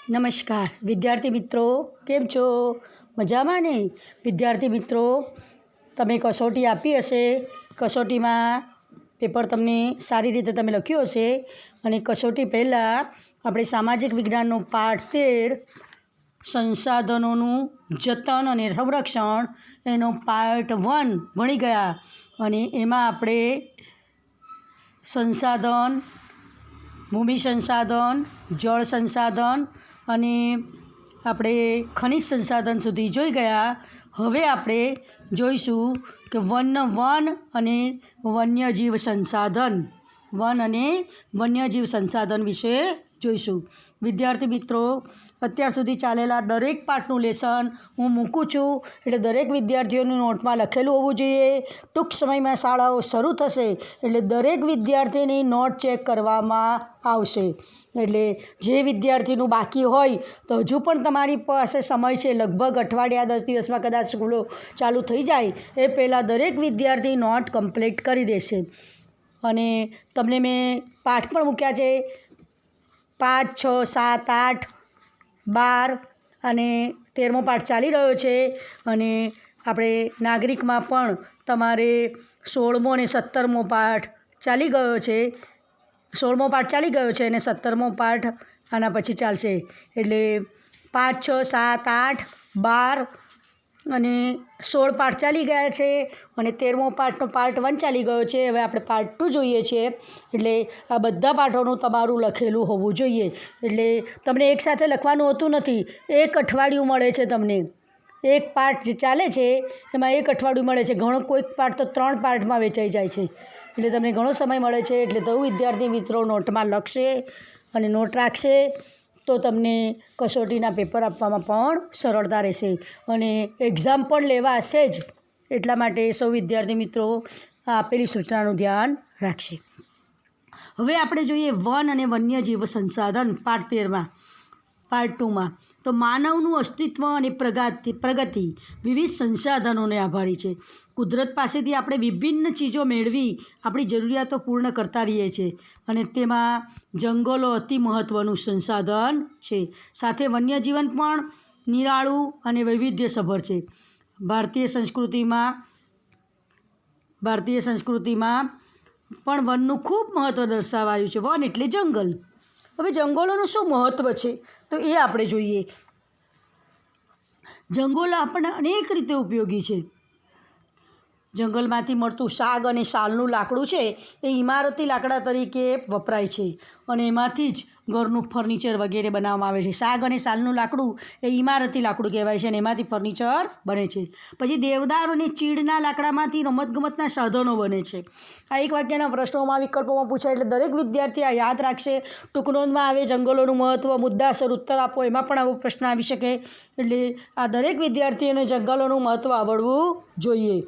નમસ્કાર વિદ્યાર્થી મિત્રો, કેમ છો? મજામાં ને? વિદ્યાર્થી મિત્રો, તમે કસોટી આપી હશે. કસોટીમાં પેપર તમને સારી રીતે તમે લખ્યું હશે. અને કસોટી પહેલાં આપણે સામાજિક વિજ્ઞાનનો પાઠ 13 સંસાધનોનું જતન અને સંરક્ષણ એનો પાર્ટ 1 ભણી ગયા. અને એમાં આપણે સંસાધન, ભૂમિ સંસાધન, જળ સંસાધન અને આપણે ખનિજ સંસાધન સુધી જોઈ ગયા. હવે આપણે જોઈશું કે વન અને વન્યજીવ સંસાધન વિશે જોઈશું. વિદ્યાર્થી મિત્રો, અત્યાર સુધી ચાલેલા દરેક પાઠનું લેસન હું મૂકું છું, એટલે દરેક વિદ્યાર્થીઓની નોટમાં લખેલું હોવું જોઈએ. ટૂંક સમયમાં શાળાઓ શરૂ થશે એટલે દરેક વિદ્યાર્થીની નોટ ચેક કરવામાં આવશે. એટલે જે વિદ્યાર્થીનું બાકી હોય તો હજુ પણ તમારી પાસે સમય છે. લગભગ અઠવાડિયા 10 દિવસમાં કદાચ સ્કૂલો ચાલુ થઈ જાય એ પહેલાં દરેક વિદ્યાર્થી નોટ કમ્પ્લીટ કરી દેશે. અને તમને મેં પાઠ પણ મૂક્યા છે. 5, 6, 7, 8, 12 અને 13મો પાઠ ચાલી રહ્યો છે. અને આપણે નાગરિકમાં પણ તમારે 16મો અને 17મો પાઠ ચાલી ગયો છે. 16મો પાઠ ચાલી ગયો છે અને 17મો પાઠ આના પછી ચાલશે. એટલે 5, 6, 7, 8, 12 અને 16 પાઠ ચાલી ગયા છે. અને 13મો પાઠનો પાર્ટ 1 ચાલી ગયો છે. હવે આપણે પાર્ટ 2 જોઈએ છીએ. એટલે આ બધા પાઠોનું તમારું લખેલું હોવું જોઈએ. એટલે તમને એકસાથે લખવાનું હોતું નથી. એક અઠવાડિયું મળે છે તમને. એક પાઠ જે ચાલે છે એમાં એક અઠવાડિયું મળે છે. ઘણો કોઈક પાઠ તો 3 પાર્ટમાં વેચાઈ જાય છે. એટલે તમને ઘણો સમય મળે છે. એટલે તો વિદ્યાર્થી મિત્રો નોટમાં લખશે અને નોટ રાખશે તો તમને કસોટીના પેપર આપવામાં પણ સરળતા રહેશે. અને એક્ઝામ પણ લેવા હશે જ, એટલા માટે સૌ વિદ્યાર્થી મિત્રો આપેલી સૂચનાનું ધ્યાન રાખશે. હવે આપણે જોઈએ વન અને વન્યજીવ સંસાધન પાર્ટ 13માં. પાર્ટ 2માં તો માનવનું અસ્તિત્વ અને પ્રગતિ વિવિધ સંસાધનોને આભારી છે. કુદરત પાસેથી આપણે વિભિન્ન ચીજો મેળવી આપણી જરૂરિયાતો પૂર્ણ કરતા રહીએ છીએ. અને તેમાં જંગલો અતિ મહત્ત્વનું સંસાધન છે. સાથે વન્યજીવન પણ નિરાળું અને વૈવિધ્યસભર છે. ભારતીય સંસ્કૃતિમાં પણ વનનું ખૂબ મહત્ત્વ દર્શાવાયું છે. વન એટલે જંગલ. હવે જંગલોનું શું મહત્ત્વ છે તો એ આપણે જોઈએ. જંગલો આપણને અનેક રીતે ઉપયોગી છે. જંગલમાંથી મળતું શાક અને સાલનું લાકડું છે એ ઇમારતી લાકડા તરીકે વપરાય છે. અને એમાંથી જ ઘરનું ફર્નિચર વગેરે બનાવવામાં આવે છે. શાક અને સાલનું લાકડું એ ઇમારતી લાકડું કહેવાય છે અને એમાંથી ફર્નિચર બને છે. પછી દેવદાર અને ચીડના લાકડામાંથી રમતગમતના સાધનો બને છે. આ એક વાક્યના પ્રશ્નોમાં વિકલ્પોમાં પૂછાય એટલે દરેક વિદ્યાર્થી આ યાદ રાખશે. ટૂંક નોંધમાં આવે જંગલોનું મહત્ત્વ, મુદ્દાસર ઉત્તર આપો, એમાં પણ આવો પ્રશ્ન આવી શકે. એટલે આ દરેક વિદ્યાર્થીઓને જંગલોનું મહત્ત્વ આવડવું જોઈએ.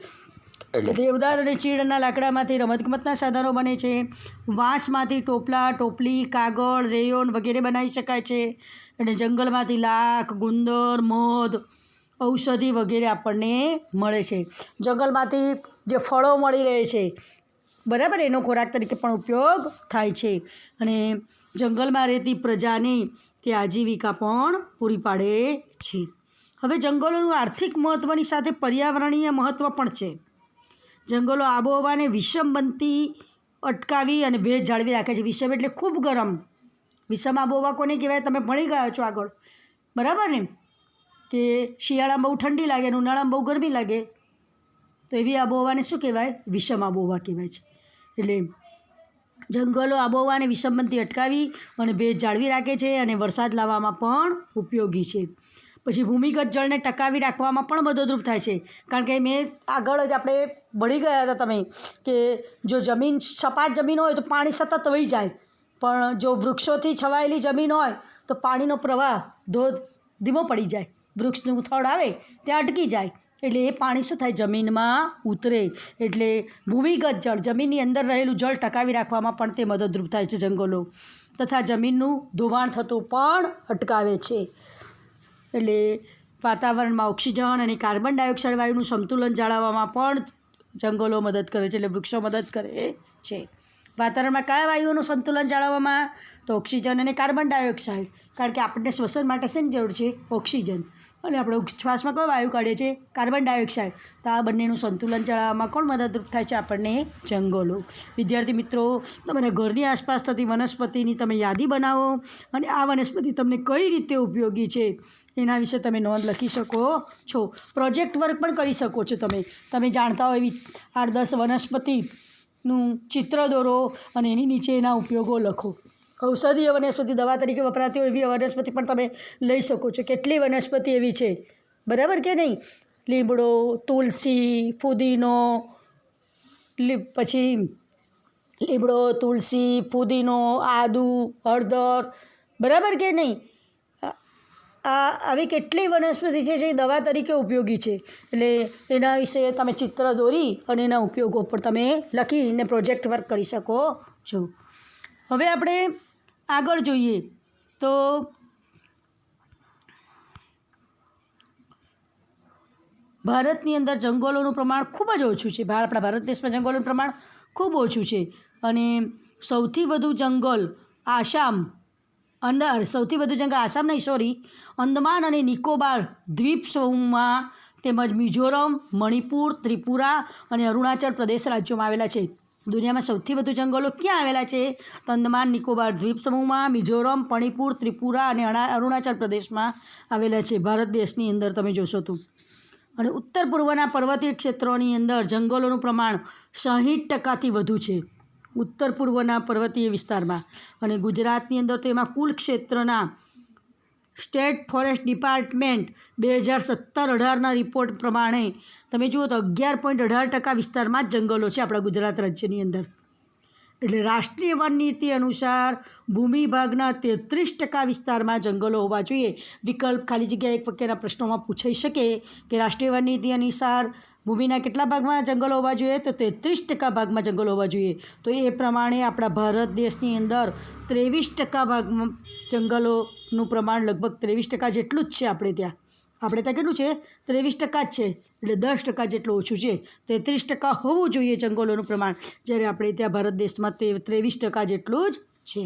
દેવદાર અને ચીડના લાકડામાંથી રમતગમતના સાધનો બને છે. વાંસમાંથી ટોપલા, ટોપલી, કાગળ, રેયોન વગેરે બનાવી શકાય છે. અને જંગલમાંથી લાખ, ગુંદર, મધ, ઔષધિ વગેરે આપણને મળે છે. જંગલમાંથી જે ફળો મળી રહે છે બરાબર, એનો ખોરાક તરીકે પણ ઉપયોગ થાય છે. અને જંગલમાં રહેતી પ્રજાને તે આજીવિકા પણ પૂરી પાડે છે. હવે જંગલોનું આર્થિક મહત્ત્વની સાથે પર્યાવરણીય મહત્ત્વ પણ છે. જંગલો આબોહવાને વિષમ બનતી અટકાવી અને ભેજ જાળવી રાખે છે. વિષમ એટલે ખૂબ ગરમ. વિષમ આબોહવા કોને કહેવાય? તમે ભણી ગયા છો આગળ, બરાબર ને? કે શિયાળામાં બહુ ઠંડી લાગે અને ઉનાળામાં બહુ ગરમી લાગે, તો એવી આબોહવાને શું કહેવાય? વિષમ આબોહવા કહેવાય છે. એટલે જંગલો આબોહવાને વિષમ બનતી અટકાવી અને ભેજ જાળવી રાખે છે અને વરસાદ લાવવામાં પણ ઉપયોગી છે. પછી ભૂમિગત જળને ટકાવી રાખવામાં પણ મદદરૂપ થાય છે. કારણ કે મેં આગળ જ આપણે ભણી ગયા હતા તમે કે જો સપાટ જમીન હોય તો પાણી સતત વહી જાય, પણ જો વૃક્ષોથી છવાયેલી જમીન હોય તો પાણીનો પ્રવાહ ધીમો પડી જાય. વૃક્ષનું થડ આવે ત્યાં અટકી જાય એટલે એ પાણી શું થાય? જમીનમાં ઉતરે. એટલે ભૂમિગત જળ, જમીનની અંદર રહેલું જળ ટકાવી રાખવામાં પણ તે મદદરૂપ થાય છે જંગલો. તથા જમીનનું ધોવાણ થતું પણ અટકાવે છે. એટલે વાતાવરણમાં ઓક્સિજન અને કાર્બન ડાયોક્સાઇડ વાયુનું સંતુલન જાળવવામાં પણ જંગલો મદદ કરે છે. એટલે વૃક્ષો મદદ કરે છે. વાતાવરણમાં કયા વાયુઓનું સંતુલન જાળવવામાં? તો ઓક્સિજન અને કાર્બન ડાયોક્સાઇડ, કારણ કે આપણને શ્વસન માટે શેની જરૂર છે? ઓક્સિજન. અને આપણે શ્વાસમાં કયો વાયુ કાઢીએ છીએ? Carbon dioxide. તો આ બંનેનું સંતુલન જાળવવામાં કોણ મદદરૂપ થાય છે આપણને? જંગલો. વિદ્યાર્થી મિત્રો, તમારા ઘરની આસપાસ થતી વનસ્પતિની તમે યાદી બનાવો અને આ વનસ્પતિ તમને કઈ રીતે ઉપયોગી છે એના વિશે તમે નોંધ લખી શકો છો. પ્રોજેક્ટ વર્ક પણ કરી શકો છો. તમે જાણતા હો એવી 8-10 વનસ્પતિનું ચિત્ર દોરો અને એની નીચે એના ઉપયોગો લખો. ઔષધીય વનસ્પતિ, દવા તરીકે વપરાતી હોય એવી વનસ્પતિ પણ તમે લઈ શકો છો. કેટલી વનસ્પતિ એવી છે, બરાબર કે નહીં? લીમડો, તુલસી, ફુદીનો, પછી લીમડો, તુલસી, ફુદીનો, આદુ, હળદર, બરાબર કે નહીં? આવી કેટલી વનસ્પતિ છે જે દવા તરીકે ઉપયોગી છે. એટલે એના વિશે તમે ચિત્ર દોરી અને એના ઉપયોગો પર તમે લખીને પ્રોજેક્ટ વર્ક કરી શકો છો. હવે આપણે આગળ જોઈએ તો ભારતની અંદર જંગલોનું પ્રમાણ ખૂબ જ ઓછું છે. આપણા ભારત દેશમાં જંગલોનું પ્રમાણ ખૂબ ઓછું છે અને સૌથી વધુ જંગલ અંદમાન અને નિકોબાર દ્વીપ સમૂહમાં તેમજ મિઝોરમ, મણિપુર, ત્રિપુરા અને અરુણાચલ પ્રદેશ રાજ્યોમાં આવેલા છે. દુનિયામાં સૌથી વધુ જંગલો ક્યાં આવેલા છે? તો અંદમાન નિકોબાર દ્વીપ સમૂહમાં, મિઝોરમ, મણિપુર, ત્રિપુરા અને અરુણાચલ પ્રદેશમાં આવેલા છે ભારત દેશની અંદર તમે જોશો તો. અને ઉત્તર પૂર્વના પર્વતીય ક્ષેત્રોની અંદર જંગલોનું પ્રમાણ 60% વધુ છે. ઉત્તર પૂર્વના પર્વતીય વિસ્તારમાં. અને ગુજરાતની અંદર તો એમાં કુલ ક્ષેત્રના સ્ટેટ ફોરેસ્ટ ડિપાર્ટમેન્ટ 2017-18ના રિપોર્ટ પ્રમાણે તમે જુઓ તો 11.18% વિસ્તારમાં જ જંગલો છે આપણા ગુજરાત રાજ્યની અંદર. એટલે રાષ્ટ્રીય વન નીતિ અનુસાર ભૂમિભાગના 33% વિસ્તારમાં જંગલો હોવા જોઈએ. વિકલ્પ ખાલી જગ્યા એક વાક્યના પ્રશ્નોમાં પૂછાઈ શકે કે રાષ્ટ્રીય વન નીતિ અનુસાર ભૂમિના કેટલા ભાગમાં જંગલો હોવા જોઈએ? તો 33% ભાગમાં જંગલો હોવા જોઈએ. તો એ પ્રમાણે આપણા ભારત દેશની અંદર 23% ભાગમાં જંગલોનું પ્રમાણ લગભગ 23% જેટલું જ છે. આપણે ત્યાં કેટલું છે? 23% જ છે. એટલે 10% જેટલું ઓછું છે. 33% હોવું જોઈએ જંગલોનું પ્રમાણ, જ્યારે આપણે ત્યાં ભારત દેશમાં 23% જેટલું જ છે.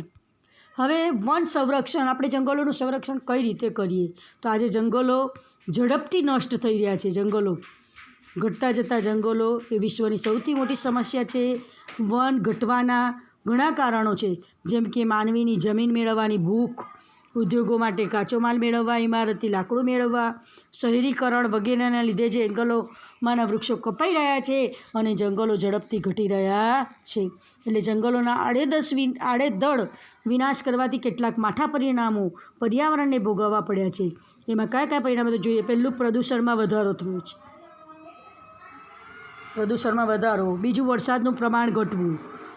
હવે વન સંરક્ષણ, આપણે જંગલોનું સંરક્ષણ કઈ રીતે કરીએ? તો આજે જંગલો ઝડપથી નષ્ટ થઈ રહ્યા છે. જંગલો ઘટતા જતા જંગલો એ વિશ્વની સૌથી મોટી સમસ્યા છે. વન ઘટવાના ઘણા કારણો છે, જેમ કે માનવીની જમીન મેળવવાની ભૂખ, ઉદ્યોગો માટે કાચો માલ મેળવવા, ઇમારતી લાકડું મેળવવા, શહેરીકરણ વગેરેના લીધે જંગલોમાંના વૃક્ષો કપાઈ રહ્યા છે અને જંગલો ઝડપથી ઘટી રહ્યા છે. એટલે જંગલોના આડેધડ વિનાશ કરવાથી કેટલાક માઠા પરિણામો પર્યાવરણને ભોગવવા પડ્યા છે. એમાં કયા કયા પરિણામો તો જોઈએ? પહેલું, પ્રદૂષણમાં વધારો થયો છે. બીજું, વરસાદનું પ્રમાણ ઘટવું.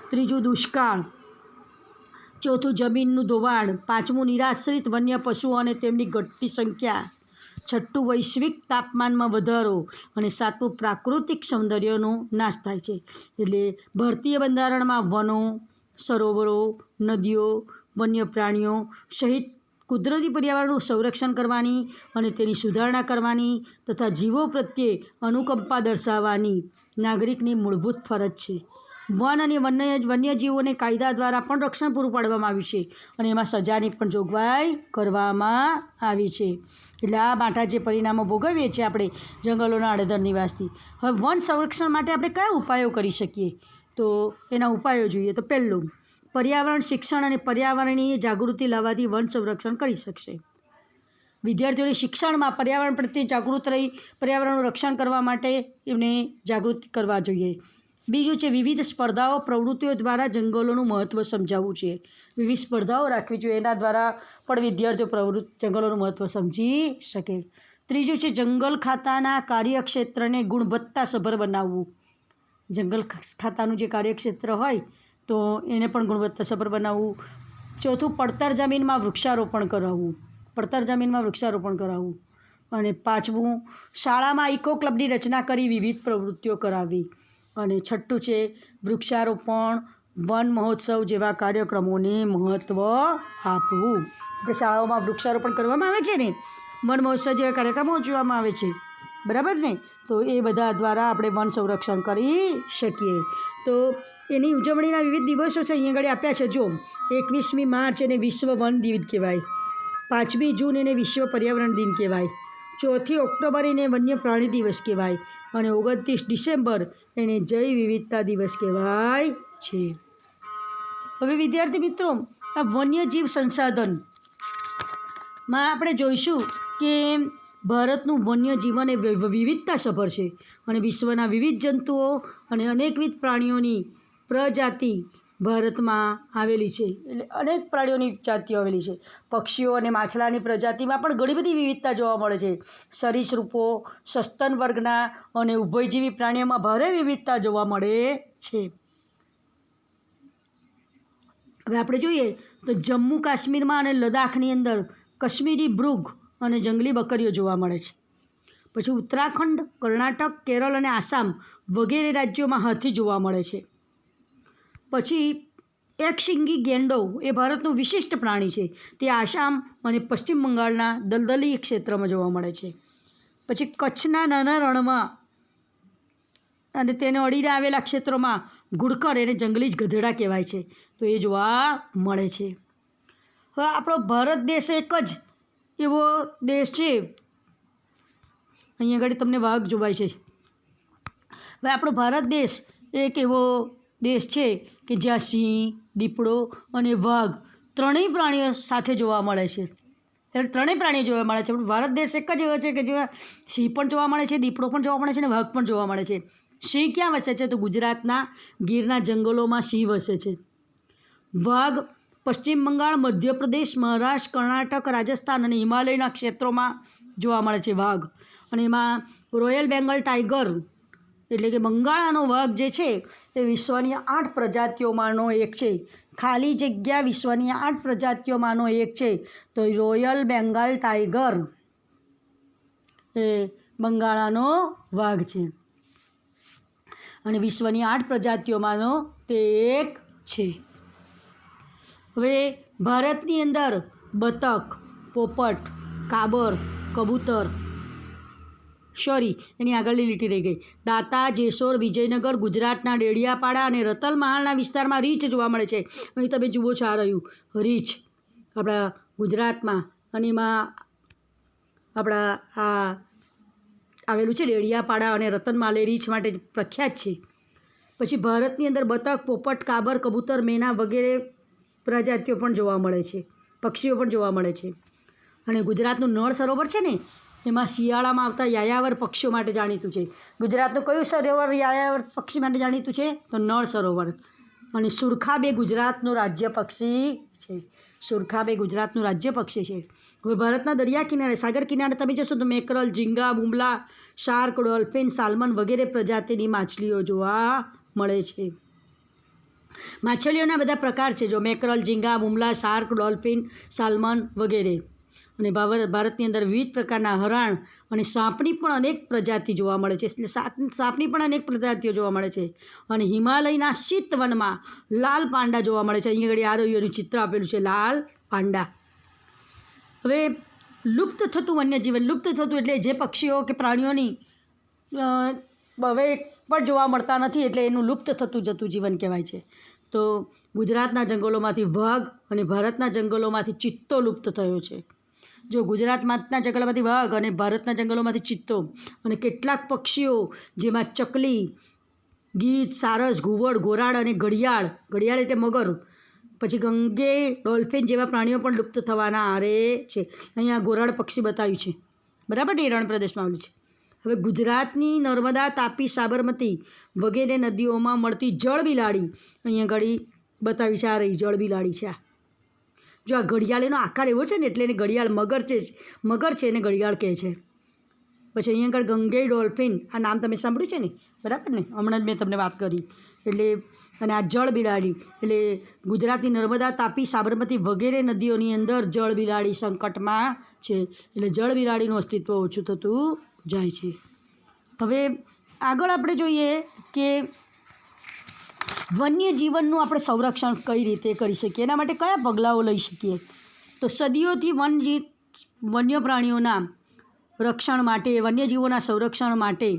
ત્રીજું, દુષ્કાળ. ચોથું, જમીનનું ધોવાણ. પાંચમું, નિરાશ્રિત વન્ય પશુઓ અને તેમની ઘટતી સંખ્યા. છઠ્ઠું, વૈશ્વિક તાપમાનમાં વધારો. અને સાતમું, પ્રાકૃતિક સૌંદર્યનો નાશ થાય છે. એટલે ભારતીય બંધારણમાં વનો, સરોવરો, નદીઓ, વન્ય પ્રાણીઓ સહિત કુદરતી પર્યાવરણનું સંરક્ષણ કરવાની અને તેની સુધારણા કરવાની તથા જીવો પ્રત્યે અનુકંપા દર્શાવવાની નાગરિકની મૂળભૂત ફરજ છે. વન અને વન્યજીવોને કાયદા દ્વારા પણ રક્ષણ પૂરું પાડવામાં આવ્યું છે અને એમાં સજાની પણ જોગવાઈ કરવામાં આવી છે. એટલે આ માઠા જે પરિણામો ભોગવીએ છીએ આપણે જંગલોના આડેધડ નિવાસથી. હવે વન સંરક્ષણ માટે આપણે કયા ઉપાયો કરી શકીએ? તો એના ઉપાયો જોઈએ તો પહેલું, પર્યાવરણ શિક્ષણ અને પર્યાવરણીય જાગૃતિ લાવવાથી વન સંરક્ષણ કરી શકશે. વિદ્યાર્થીઓને શિક્ષણમાં પર્યાવરણ પ્રત્યે જાગૃત રહી પર્યાવરણનું રક્ષણ કરવા માટે એમને જાગૃત કરવા જોઈએ. બીજું છે, વિવિધ સ્પર્ધાઓ પ્રવૃત્તિઓ દ્વારા જંગલોનું મહત્ત્વ સમજાવવું છે. વિવિધ સ્પર્ધાઓ રાખવી જોઈએ, એના દ્વારા પણ વિદ્યાર્થીઓ જંગલોનું મહત્ત્વ સમજી શકે. ત્રીજું છે, જંગલ ખાતાના કાર્યક્ષેત્રને ગુણવત્તાસભર બનાવવું. જંગલ ખાતાનું જે કાર્યક્ષેત્ર હોય તો એને પણ ગુણવત્તાસભર બનાવવું. ચોથું, પડતર જમીનમાં વૃક્ષારોપણ કરાવવું. અને પાંચમું, શાળામાં ઇકો ક્લબની રચના કરી વિવિધ પ્રવૃત્તિઓ કરાવવી. અને છઠ્ઠું છે, વૃક્ષારોપણ, વન મહોત્સવ જેવા કાર્યક્રમોને મહત્ત્વ આપવું. આપણે શાળાઓમાં વૃક્ષારોપણ કરવામાં આવે છે ને, વન મહોત્સવ જેવા કાર્યક્રમો ઉજવવામાં આવે છે, બરાબર ને? તો એ બધા દ્વારા આપણે વન સંરક્ષણ કરી શકીએ. તો એની ઉજવણીના વિવિધ દિવસો છે અહીંયા આગળ આપ્યા છે. જો 21મી માર્ચ એને વિશ્વ વન દિન કહેવાય, 5મી જૂન એને વિશ્વ પર્યાવરણ દિન કહેવાય, 4મી ઓક્ટોબર એને વન્ય પ્રાણી દિવસ કહેવાય અને 29 ડિસેમ્બર એને જૈવ વિવિધતા દિવસ કહેવાય છે. હવે વિદ્યાર્થી મિત્રો, આ વન્યજીવ સંસાધનમાં આપણે જોઈશું કે ભારતનું વન્યજીવન એ વિવિધતાસભર છે અને વિશ્વના વિવિધ જંતુઓ અને અનેકવિધ પ્રાણીઓની પ્રજાતિ ભારતમાં આવેલી છે. એટલે અનેક પ્રાણીઓની જાતિઓ આવેલી છે. પક્ષીઓ અને માછલાની પ્રજાતિમાં પણ ઘણી બધી વિવિધતા જોવા મળે છે. સરીસૃપો, સસ્તન વર્ગના અને ઉભયજીવી પ્રાણીઓમાં ભારે વિવિધતા જોવા મળે છે. હવે આપણે જોઈએ તો જમ્મુ કાશ્મીરમાં અને લદ્દાખની અંદર કાશ્મીરી મૃગ અને જંગલી બકરીઓ જોવા મળે છે. પછી ઉત્તરાખંડ, કર્ણાટક, કેરળ અને આસામ વગેરે રાજ્યોમાં હાથી જોવા મળે છે. પછી એકશિંગી ગેંડો એ ભારતનું વિશિષ્ટ પ્રાણી છે. તે આસામ અને પશ્ચિમ બંગાળના દલદલી ક્ષેત્રમાં જોવા મળે છે. પછી કચ્છના નાના રણમાં અને તેને અડીને આવેલા ક્ષેત્રોમાં ઘુડખર એને જંગલી જ ગધેડા કહેવાય છે, તો એ જોવા મળે છે. હવે આપણો ભારત દેશ એક જ એવો દેશ છે, અહીંયા આગળ તમને વાઘ જોવાય છે. હવે આપણો ભારત દેશ એક એવો દેશ છે કે જ્યાં સિંહ, દીપડો અને વાઘ ત્રણેય પ્રાણીઓ સાથે જોવા મળે છે. એટલે ત્રણેય પ્રાણીઓ જોવા મળે છે. આપણો ભારત દેશ એક જ એવો છે કે જેમાં સિંહ પણ જોવા મળે છે, દીપડો પણ જોવા મળે છે અને વાઘ પણ જોવા મળે છે. સિંહ ક્યાં વસે છે? તો ગુજરાતના ગીરના જંગલોમાં સિંહ વસે છે. વાઘ પશ્ચિમ બંગાળ, મધ્યપ્રદેશ, મહારાષ્ટ્ર, કર્ણાટક, રાજસ્થાન અને હિમાલયના ક્ષેત્રોમાં જોવા મળે છે વાઘ. અને એમાં રોયલ બેંગલ ટાઈગર એટલે કે બંગાળાનો વાઘ જે છે એ વિશ્વની 8 પ્રજાતિઓમાંનો એક છે. ખાલી જગ્યા વિશ્વની 8 પ્રજાતિઓમાંનો એક છે, તો રોયલ બેંગાલ ટાઈગર એ બંગાળાનો વાઘ છે અને વિશ્વની 8 પ્રજાતિઓમાંનો તે એક છે. હવે ભારતની અંદર બતક, પોપટ, કાબર, કબૂતર, એની આગળની લીટી રહી ગઈ, દાતા, જેસોર, વિજયનગર, ગુજરાતના ડેડિયાપાડા અને રતલમહાલના વિસ્તારમાં રીંછ જોવા મળે છે. અહીં તમે જુઓ છો આ રહ્યું રીંછ આપણા ગુજરાતમાં અને એમાં આપણા આ આવેલું છે ડેડિયાપાડા અને રતનમાલ એ રીંછ માટે પ્રખ્યાત છે. પછી ભારતની અંદર બતક, પોપટ, કાબર, કબૂતર, મેના વગેરે પ્રજાતિઓ પણ જોવા મળે છે, પક્ષીઓ પણ જોવા મળે છે. અને ગુજરાતનું નળ સરોવર છે ને એમાં શિયાળામાં આવતા યાયાવર પક્ષીઓ માટે જાણીતું છે. ગુજરાતનું કયું સરોવર યાયાવર પક્ષી માટે જાણીતું છે? તો નળ સરોવર. અને સુરખાબ એ ગુજરાતનું રાજ્ય પક્ષી છે. સુરખાબ એ ગુજરાતનું રાજ્ય પક્ષી છે. હવે ભારતના દરિયા કિનારે, સાગર કિનારે તમે જશો તો મેકરલ, ઝીંગા, બુમલા, શાર્ક, ડોલ્ફિન, સાલ્મન વગેરે પ્રજાતિની માછલીઓ જોવા મળે છે. માછલીઓના બધા પ્રકાર છે, જો મેકરલ, ઝીંગા, બુમલા, શાર્ક, ડોલ્ફિન, સાલ્મન વગેરે. અને ભારતની અંદર વિવિધ પ્રકારના હરાણ અને સાપની પણ અનેક પ્રજાતિ જોવા મળે છે. એટલે સાપની પણ અનેક પ્રજાતિઓ જોવા મળે છે. અને હિમાલયના શીત વનમાં લાલ પાંડા જોવા મળે છે. અહીંયા આગળ આ રહ્યું ચિત્ર આપેલું છે, લાલ પાંડા. હવે લુપ્ત થતું વન્યજીવન, લુપ્ત થતું એટલે જે પક્ષીઓ કે પ્રાણીઓની હવે પણ જોવા મળતા નથી, એટલે એનું લુપ્ત થતું જતું જીવન કહેવાય છે. તો ગુજરાતના જંગલોમાંથી વાઘ અને ભારતના જંગલોમાંથી ચિત્તો લુપ્ત થયો છે. જો ગુજરાતના જંગલોમાંથી વાઘ અને ભારતના જંગલોમાંથી ચિત્તો અને કેટલાક પક્ષીઓ જેમાં ચકલી, ગીધ, સારસ, ઘુવડ, ઘોરાડ અને ઘડિયાળ એટલે મગર, પછી ગંગે, ડોલ્ફિન જેવા પ્રાણીઓ પણ લુપ્ત થવાના આરે છે. અહીંયા ઘોરાડ પક્ષી બતાવ્યું છે, બરાબર ને, રણ પ્રદેશમાં આવેલું છે. હવે ગુજરાતની નર્મદા, તાપી, સાબરમતી વગેરે નદીઓમાં મળતી જળ બિલાડી અહીંયા ઘડી બતાવી છે. આ રહી જળ બિલાડી છે. જો આ ઘડિયાળ એનો આકાર એવો છે ને એટલે એને ઘડિયાળ મગર છે એને ઘડિયાળ કહે છે. પછી અહીંયા આગળ ગંગે ડોલ્ફિન આ નામ તમે સાંભળ્યું છે ને, બરાબર ને, હમણાં જ મેં તમને વાત કરી. એટલે અને આ જળ બિલાડી એટલે ગુજરાતની નર્મદા, તાપી, સાબરમતી વગેરે નદીઓની અંદર જળ બિલાડી સંકટમાં છે. એટલે જળ બિલાડીનું અસ્તિત્વ ઓછું થતું જાય છે. હવે આગળ આપણે જોઈએ કે વન્યજીવનનું આપણે સંરક્ષણ કઈ રીતે કરી શકીએ, એના માટે કયા પગલાંઓ લઈ શકીએ. તો સદીઓથી વન્ય પ્રાણીઓના રક્ષણ માટે, વન્યજીવોના સંરક્ષણ માટે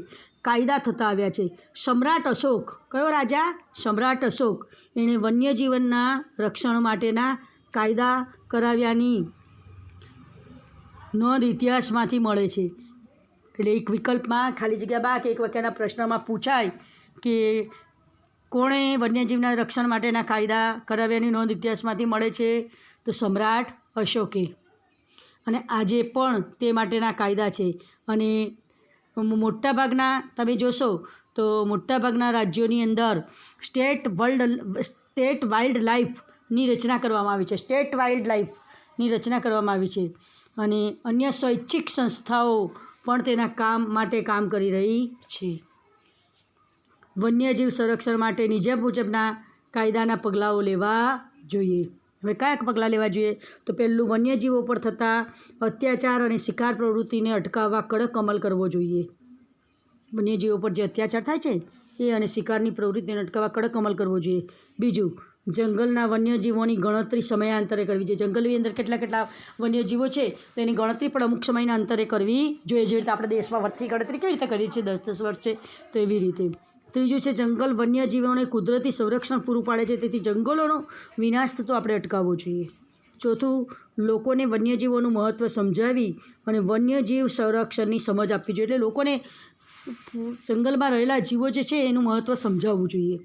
કાયદા થતા આવ્યા છે. સમ્રાટ અશોક, કયો રાજા? સમ્રાટ અશોક. એણે વન્યજીવનના રક્ષણ માટેના કાયદા કરાવ્યાની નોંધ ઇતિહાસમાંથી મળે છે. એટલે એક વિકલ્પમાં ખાલી જગ્યા બા કે એક વાક્યના પ્રશ્નમાં પૂછાય કે કોણે વન્યજીવના રક્ષણ માટેના કાયદા કરાવ્યાની નોંધ ઇતિહાસમાંથી મળે છે? તો સમ્રાટ અશોકે. અને આજે પણ તે માટેના કાયદા છે. અને મોટાભાગના તમે જોશો તો મોટાભાગના રાજ્યોની અંદર સ્ટેટ વાઇલ્ડ લાઈફની રચના કરવામાં આવી છે. સ્ટેટ વાઇલ્ડ લાઈફની રચના કરવામાં આવી છે. અને અન્ય સ્વૈચ્છિક સંસ્થાઓ પણ તેના કામ માટે કામ કરી રહી છે. વન્યજીવ સંરક્ષણ માટે નીચે મુજબના કાયદાના પગલાઓ લેવા જોઈએ. હવે કયા પગલાં લેવા જોઈએ? તો પહેલું, વન્યજીવો પર થતા અત્યાચાર અને શિકાર પ્રવૃત્તિને અટકાવવા કડક અમલ કરવો જોઈએ. વન્યજીવો પર જે અત્યાચાર થાય છે એ અને શિકારની પ્રવૃત્તિને અટકાવવા કડક અમલ કરવો જોઈએ. બીજું, જંગલના વન્યજીવોની ગણતરી સમયાંતરે કરવી જોઈએ. જંગલની અંદર કેટલા વન્યજીવો છે તેની ગણતરી પણ અમુક સમયના અંતરે કરવી જોઈએ. જેવી રીતે આપણે દેશમાં વર્ષની ગણતરી કેવી રીતે કરીએ છીએ 10-10 વર્ષે, તો એવી રીતે. ત્રીજું છે, જંગલ વન્યજીવોને કુદરતી સંરક્ષણ પૂરું પાડે છે, તેથી જંગલોનો વિનાશ થતો આપણે અટકાવવો જોઈએ. ચોથું, લોકોને વન્યજીવોનું મહત્ત્વ સમજાવી અને વન્યજીવ સંરક્ષણની સમજ આપવી જોઈએ. એટલે લોકોને જંગલમાં રહેલા જીવો જે છે એનું મહત્ત્વ સમજાવવું જોઈએ.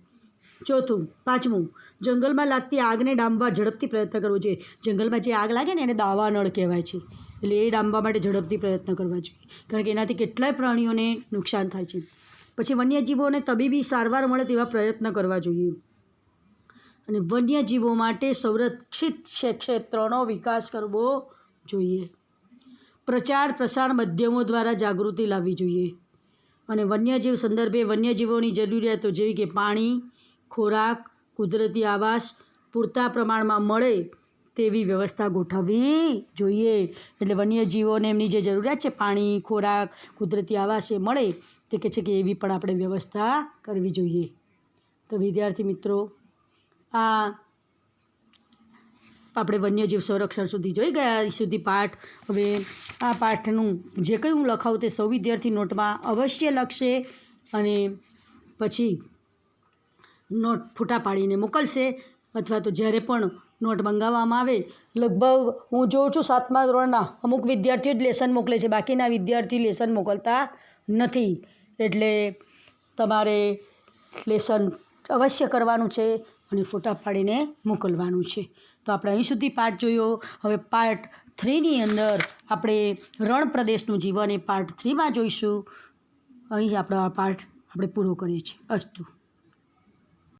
પાંચમું, જંગલમાં લાગતી આગને ડામવા ઝડપથી પ્રયત્ન કરવો જોઈએ. જંગલમાં જે આગ લાગે ને એને દાવાનળ કહેવાય છે. એટલે એ ડામવા માટે ઝડપથી પ્રયત્ન કરવા જોઈએ, કારણ કે એનાથી કેટલાય પ્રાણીઓને નુકસાન થાય છે. પછી વન્યજીવોને તબીબી સારવાર મળે તેવા પ્રયત્ન કરવા જોઈએ. અને વન્યજીવો માટે સંરક્ષિત ક્ષેત્રોનો વિકાસ કરવો જોઈએ. પ્રચાર પ્રસાર માધ્યમો દ્વારા જાગૃતિ લાવવી જોઈએ. અને વન્યજીવ સંદર્ભે વન્યજીવોની જરૂરિયાતો જેવી કે પાણી, ખોરાક, કુદરતી આવાસ પૂરતા પ્રમાણમાં મળે તેવી વ્યવસ્થા ગોઠવવી જોઈએ. એટલે વન્યજીવોને એમની જે જરૂરિયાત છે પાણી, ખોરાક, કુદરતી આવાસ એ મળે તે કહે છે કે એવી પણ આપણે વ્યવસ્થા કરવી જોઈએ. તો વિદ્યાર્થી મિત્રો, આ આપણે વન્યજીવ સંરક્ષણ સુધી જોઈ ગયા સુધી પાઠ. હવે આ પાઠનું જે કંઈ હું લખાવું તે સૌ વિદ્યાર્થી નોટમાં અવશ્ય લખશે અને પછી નોટ ફોટા પાડીને મોકલશે. અથવા તો જ્યારે પણ નોટ મંગાવવામાં આવે, લગભગ હું જોઉં છું 7મા ધોરણના અમુક વિદ્યાર્થીઓ જ લેસન મોકલે છે, બાકીના વિદ્યાર્થી લેસન મોકલતા નથી. એટલે તમારે લેસન અવશ્ય કરવાનું છે અને ફોટા પાડીને મોકલવાનું છે. તો આપણે અહીં સુધી પાઠ જોયો. હવે પાર્ટ 3ની અંદર આપણે રણ પ્રદેશનું જીવન એ પાર્ટ 3માં જોઈશું. અહીં જ આપણો આ પાઠ આપણે પૂરો કરીએ છીએ. અસ્તુ.